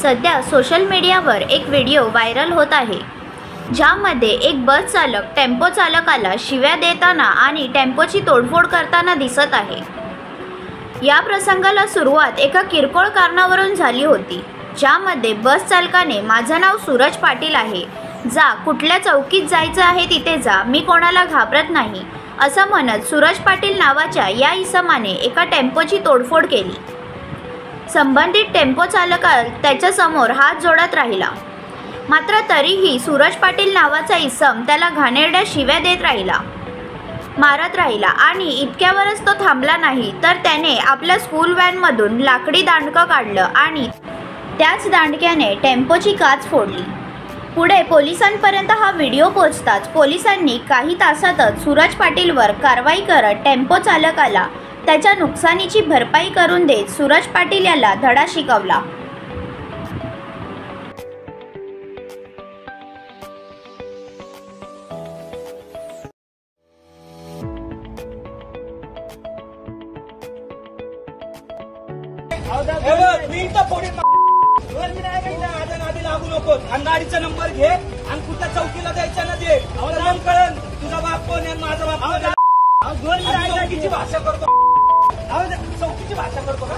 सध्या सोशल मीडियावर एक व्हिडिओ व्हायरल होत आहे, ज्यामध्ये एक बस चालक टेम्पो चालकाला शिव्या देताना आणि टेम्पोची तोडफोड करताना दिसत आहे। या प्रसंगाला सुरुवात एका किरकोळ कारणावरून झाली होती, ज्यामध्ये बस चालकाने "माझं नाव सूरज पाटील आहे, जा कुठल्या चौकीत जायचं आहे तिथे जा, मी कोणाला घाबरत नाही" असं म्हणत सूरज पाटील नावाच्या या इसमाने एका टेम्पोची तोडफोड केली। संबंधित टेम्पो चालक त्याच्यासमोर हात जोडत राहिला, मात्र तरीही सूरज पाटील नावाचा इसम त्याला घाणेरड्या शिव्या देत राहिला, मारत राहिला आणि इतक्यावरच तो थांबला नाही, तर त्याने आपल्या स्कूल व्हॅनमधून लाकडी दांडकं काढलं आणि त्याच दांडक्याने टेम्पोची काच फोडली। पुढे पोलिसांपर्यंत हा व्हिडिओ पोहोचताच पोलिसांनी काही तासातच सूरज पाटीलवर कारवाई करत टेम्पो चालकाला त्याच्या नुकसानीची भरपाई करून देत सूरज पाटील याला धडा शिकवला। गाडीचा नंबर घे आणि कुठल्या चौकीला द्यायचा ना दे, नाम कळन तुझा बाप कोण आहे माझा बाप कोण आहे। चौकीची भाषा करतो, चौकीची भाषा करतो का?